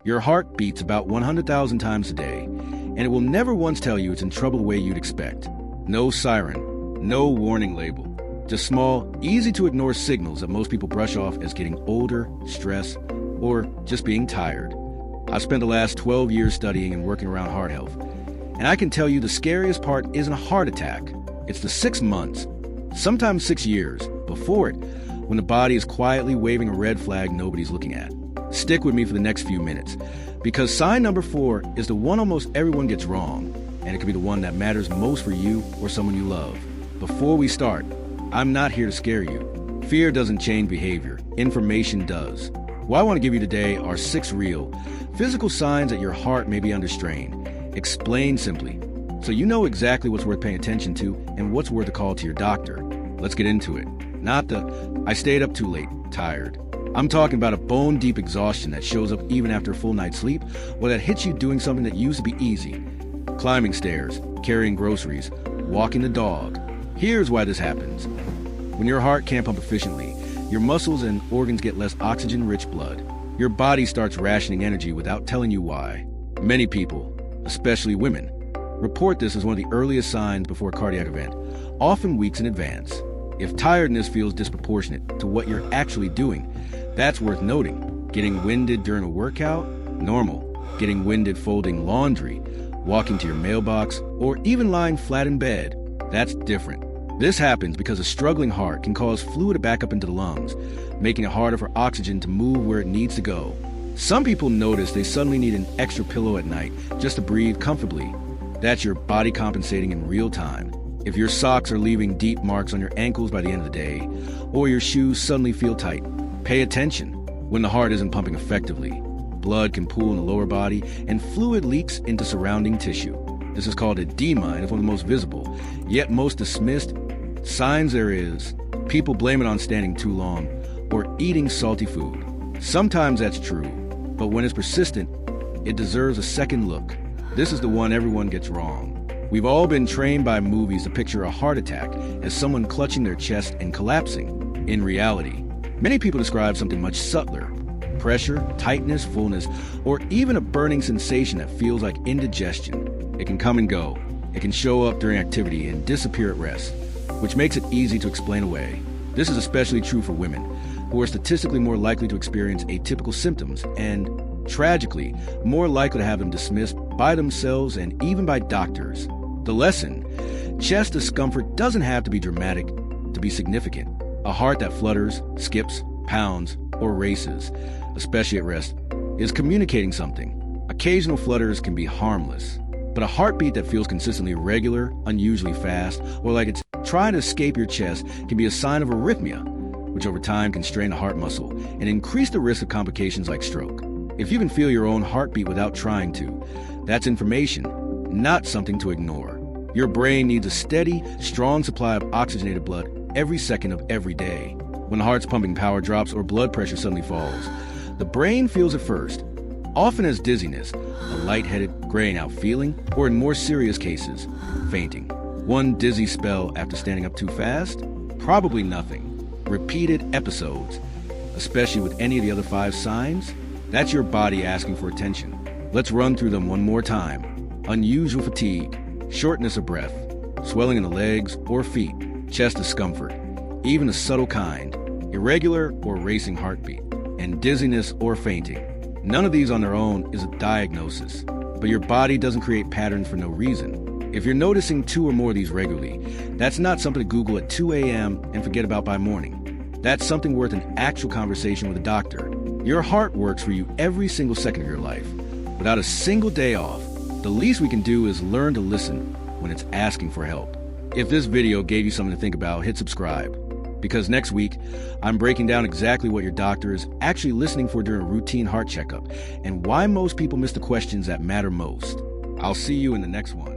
Your heart beats about 100,000 times a day, and it will never once tell you it's in trouble the way you'd expect. No siren, no warning label. Just small, easy-to-ignore signals that most people brush off as getting older, stress, or just being tired. I've spent the last 12 years studying and working around heart health, and I can tell you the scariest part isn't a heart attack. It's the 6 months, sometimes 6 years, before it, when the body is quietly waving a red flag nobody's looking at. Stick with me for the next few minutes, because sign number 4 is the one almost everyone gets wrong, and it could be the one that matters most for you or someone you love. Before we start, I'm not here to scare you. Fear doesn't change behavior. Information does. What I want to give you today are 6 real, physical signs that your heart may be under strain. Explained simply, so you know exactly what's worth paying attention to and what's worth a call to your doctor. Let's get into it. Not the, I stayed up too late, tired. I'm talking about a bone-deep exhaustion that shows up even after a full night's sleep, or that hits you doing something that used to be easy. Climbing stairs, carrying groceries, walking the dog. Here's why this happens. When your heart can't pump efficiently, your muscles and organs get less oxygen-rich blood. Your body starts rationing energy without telling you why. Many people, especially women, report this as one of the earliest signs before a cardiac event, often weeks in advance. If tiredness feels disproportionate to what you're actually doing, that's worth noting. Getting winded during a workout? Normal. Getting winded folding laundry, walking to your mailbox, or even lying flat in bed? That's different. This happens because a struggling heart can cause fluid to back up into the lungs, making it harder for oxygen to move where it needs to go. Some people notice they suddenly need an extra pillow at night just to breathe comfortably. That's your body compensating in real time. If your socks are leaving deep marks on your ankles by the end of the day, or your shoes suddenly feel tight, pay attention. When the heart isn't pumping effectively, blood can pool in the lower body and fluid leaks into surrounding tissue. This is called edema and is one of the most visible, yet most dismissed, signs there is. People blame it on standing too long or eating salty food. Sometimes that's true, but when it's persistent, it deserves a second look. This is the one everyone gets wrong. We've all been trained by movies to picture a heart attack as someone clutching their chest and collapsing. In reality, many people describe something much subtler: pressure, tightness, fullness, or even a burning sensation that feels like indigestion. It can come and go. It can show up during activity and disappear at rest, which makes it easy to explain away. This is especially true for women, who are statistically more likely to experience atypical symptoms and, tragically, more likely to have them dismissed by themselves and even by doctors. The lesson: chest discomfort doesn't have to be dramatic to be significant. A heart that flutters, skips, pounds, or races, especially at rest, is communicating something. Occasional flutters can be harmless, but a heartbeat that feels consistently irregular, unusually fast, or like it's trying to escape your chest can be a sign of arrhythmia, which over time can strain the heart muscle and increase the risk of complications like stroke. If you can feel your own heartbeat without trying to, that's information, not something to ignore. Your brain needs a steady, strong supply of oxygenated blood every second of every day. When the heart's pumping power drops or blood pressure suddenly falls, the brain feels it first, often as dizziness, a lightheaded, graying out feeling, or in more serious cases, fainting. One dizzy spell after standing up too fast? Probably nothing. Repeated episodes, especially with any of the other 5 signs, that's your body asking for attention. Let's run through them one more time. Unusual fatigue, shortness of breath, swelling in the legs or feet, chest discomfort, even a subtle kind, irregular or racing heartbeat, and dizziness or fainting. None of these on their own is a diagnosis, but your body doesn't create patterns for no reason. If you're noticing 2 or more of these regularly, that's not something to Google at 2 a.m. and forget about by morning. That's something worth an actual conversation with a doctor. Your heart works for you every single second of your life, without a single day off. The least we can do is learn to listen when it's asking for help. If this video gave you something to think about, hit subscribe. Because next week, I'm breaking down exactly what your doctor is actually listening for during a routine heart checkup and why most people miss the questions that matter most. I'll see you in the next one.